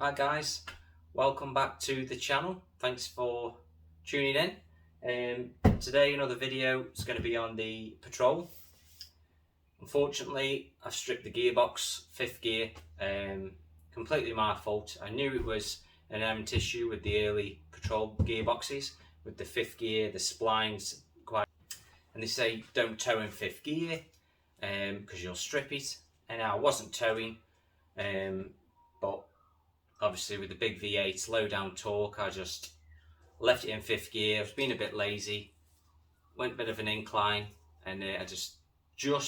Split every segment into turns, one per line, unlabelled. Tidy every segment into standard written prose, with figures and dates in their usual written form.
Hi guys, welcome back to the channel. Thanks for tuning in. Today another video is going to be on the Patrol. Unfortunately, I've stripped the gearbox, 5th gear, completely my fault. I knew it was an errant issue with the early Patrol gearboxes, with the 5th gear, the splines quite, and they say don't tow in 5th gear because you'll strip it, and I wasn't towing, but obviously with the big V8, low down torque, I just left it in 5th gear. I was being a bit lazy, went a bit of an incline, and I just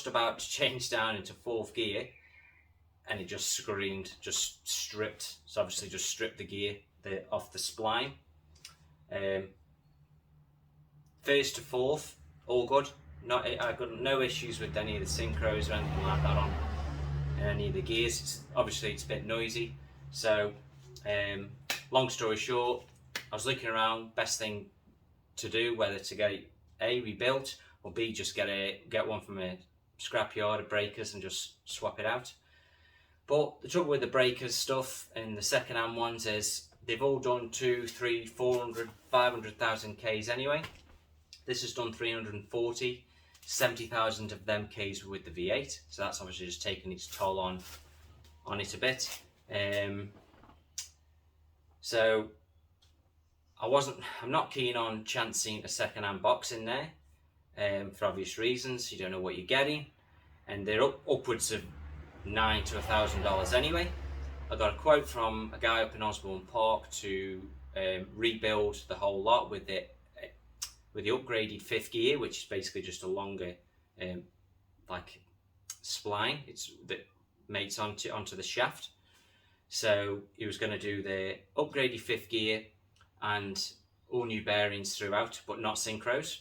about to change down into 4th gear, and it just screamed, just stripped. So obviously just stripped the gear off the spline. 1st to 4th, all good. I got no issues with any of the synchros or anything like that on any of the gears. Obviously it's a bit noisy. So long story short, I was looking around, best thing to do, whether to get it A, rebuilt, or B, just get one from a scrapyard of breakers and just swap it out. But the trouble with the breakers stuff and the second-hand ones is they've all done 200, 300, 400, 500,000 Ks anyway. This has done 340, 70,000 of them Ks with the V8, so that's obviously just taking its toll on it a bit. So I'm not keen on chancing a second-hand box in there, for obvious reasons. You don't know what you're getting, and they're upwards of $900 to $1,000 anyway. I got a quote from a guy up in Osborne Park to rebuild the whole lot with the upgraded 5th gear, which is basically just a longer like spline. That mates onto the shaft. So he was going to do the upgraded 5th gear and all new bearings throughout, but not synchros,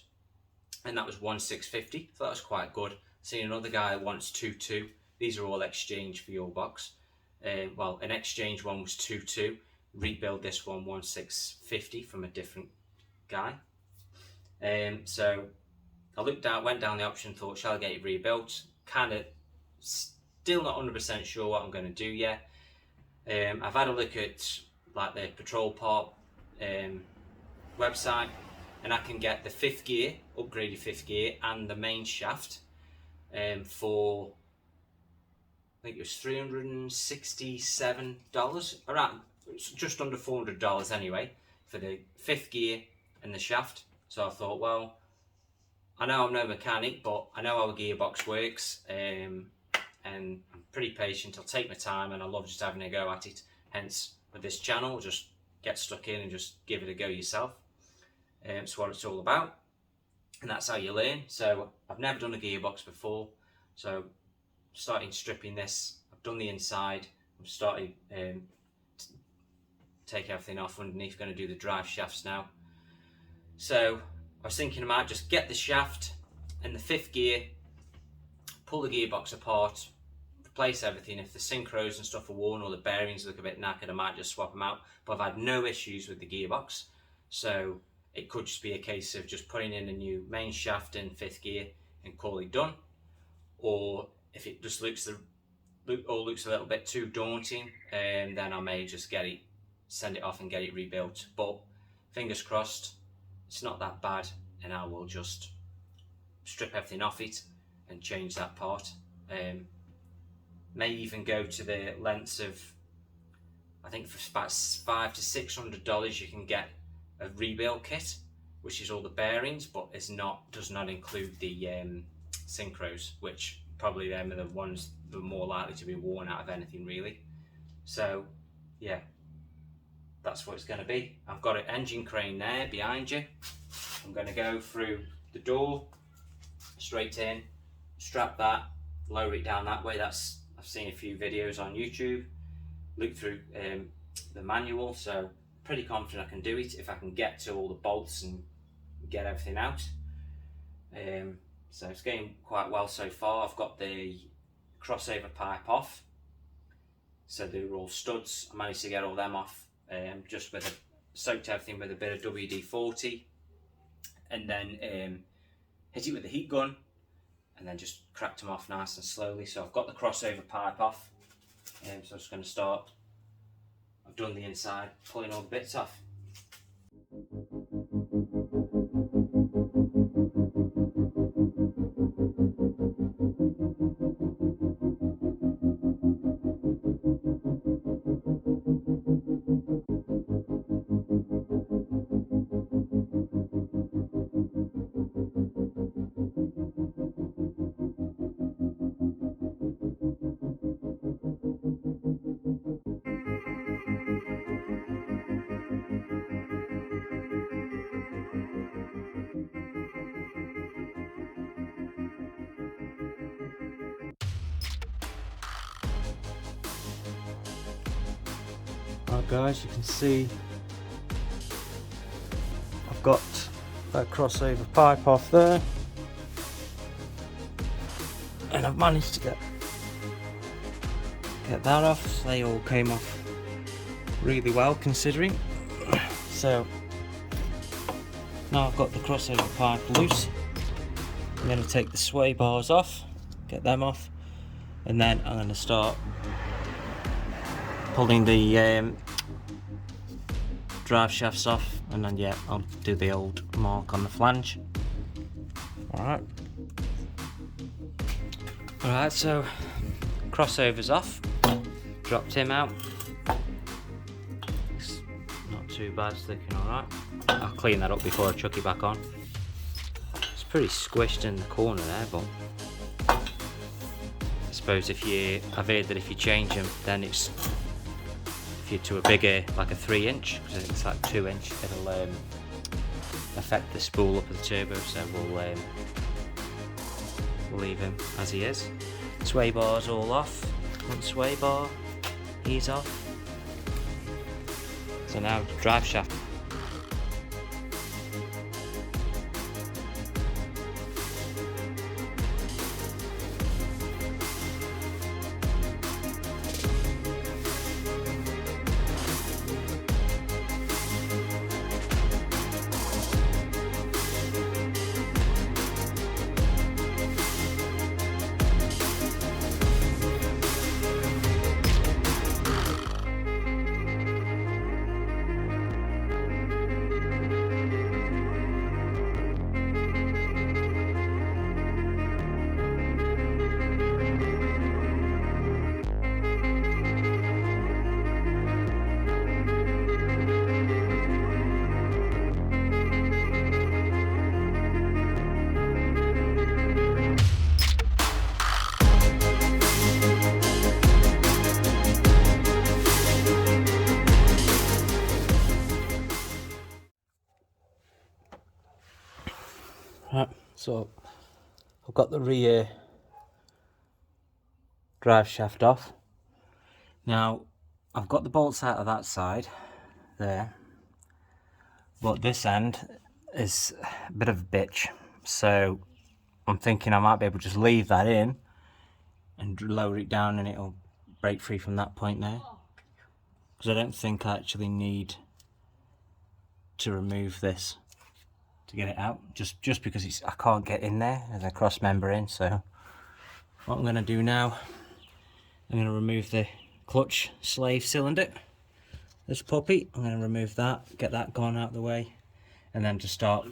and that was 1,650. So that was quite good. Seen another guy that wants 2.2. These are all exchange for your box. Well, an exchange one was 2.2. Rebuild this one 1,650 from a different guy. So I went down the option, thought, shall I get it rebuilt? Kind of still not 100% sure what I'm going to do yet. I've had a look at like the Patrol Part website, and I can get the 5th gear, upgraded 5th gear, and the main shaft for, I think it was $367, around just under $400 anyway, for the 5th gear and the shaft. So I thought, well, I know I'm no mechanic, but I know how a gearbox works, and I'm pretty patient. I'll take my time, and I love just having a go at it. Hence, with this channel, just get stuck in and just give it a go yourself. It's what it's all about, and that's how you learn. So I've never done a gearbox before, so starting stripping this. I've done the inside. I'm starting to take everything off underneath. Going to do the drive shafts now. So I was thinking I might just get the shaft and the 5th gear, pull the gearbox apart, replace everything. If the synchros and stuff are worn or the bearings look a bit knackered, I might just swap them out. But I've had no issues with the gearbox, so it could just be a case of just putting in a new main shaft and 5th gear and call it done. Or if it just looks a little bit too daunting, then I may just send it off and get it rebuilt. But fingers crossed, it's not that bad, and I will just strip everything off it and change that part. May even go to the lengths of, I think for about $500 to $600 you can get a rebuild kit, which is all the bearings, but does not include the synchros, which probably them are the ones that are more likely to be worn out of anything really. So yeah, that's what it's going to be. I've got an engine crane there behind you. I'm going to go through the door, straight in, strap that, lower it down that way. I've seen a few videos on YouTube, look through the manual, so pretty confident I can do it if I can get to all the bolts and get everything out. So it's going quite well so far. I've got the crossover pipe off, so they're all studs. I managed to get all them off just soaked everything with a bit of WD-40, and then hit it with the heat gun, and then just cracked them off nice and slowly. So I've got the crossover pipe off, so I'm just going to start. I've done the inside, pulling all the bits off. Right guys, you can see I've got that crossover pipe off there, and I've managed to get that off. So they all came off really well considering. So now I've got the crossover pipe loose, I'm going to take the sway bars off, get them off, and then I'm going to start pulling the drive shafts off, and then yeah, I'll do the old mark on the flange. Alright, so crossover's off, dropped him out. It's not too bad, it's looking alright. I'll clean that up before I chuck it back on. It's pretty squished in the corner there, but I suppose I've heard that if you change them, then it's, if you're to a bigger, like a 3-inch, because I think it's like 2-inch, it'll affect the spool up of the turbo, so we'll leave him as he is. Sway bar's all off, front sway bar, he's off. So now drive shaft. Right, so I've got the rear drive shaft off. Now I've got the bolts out of that side there, but this end is a bit of a bitch, so I'm thinking I might be able to just leave that in and lower it down and it'll break free from that point there, because I don't think I actually need to remove this to get it out, just because I can't get in there as a cross member in. So what I'm going to do now, I'm going to remove the clutch slave cylinder, this puppy. I'm going to remove that, get that gone out of the way, and then just start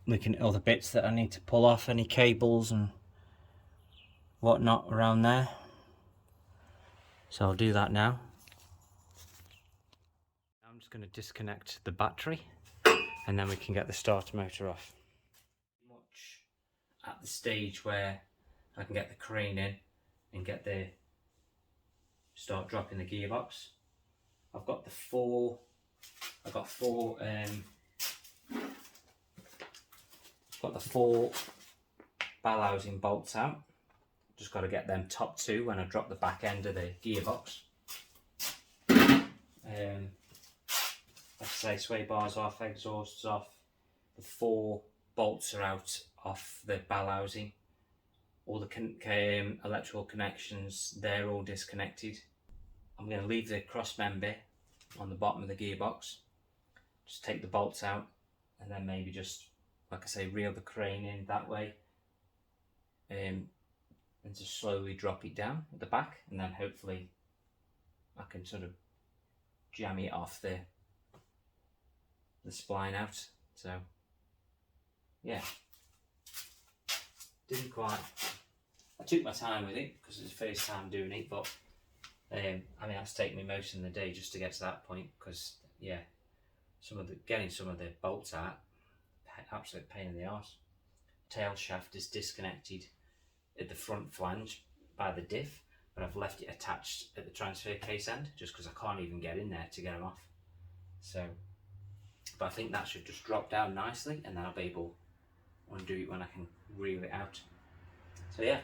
looking at all the bits that I need to pull off, any cables and whatnot around there. So I'll do that now. I'm just going to disconnect the battery, and then we can get the starter motor off. Much at the stage where I can get the crane in and start dropping the gearbox. I've got four bell housing bolts out. Just got to get them top two when I drop the back end of the gearbox. Like I say, sway bars off, exhausts off. The 4 bolts are out off the bell housing. All the electrical connections, they're all disconnected. I'm going to leave the cross member on the bottom of the gearbox. Just take the bolts out, and then maybe just, like I say, reel the crane in that way, and just slowly drop it down at the back, and then hopefully I can sort of jamming it off the spline out. So yeah, didn't quite. I took my time with it because it's the first time doing it, but I mean that's taken me most of the day just to get to that point, because yeah, getting some of the bolts out, absolute pain in the arse. Tail shaft is disconnected at the front flange by the diff, but I've left it attached at the transfer case end just because I can't even get in there to get them off. So, but I think that should just drop down nicely, and then I'll be able to undo it when I can reel it out. So yeah.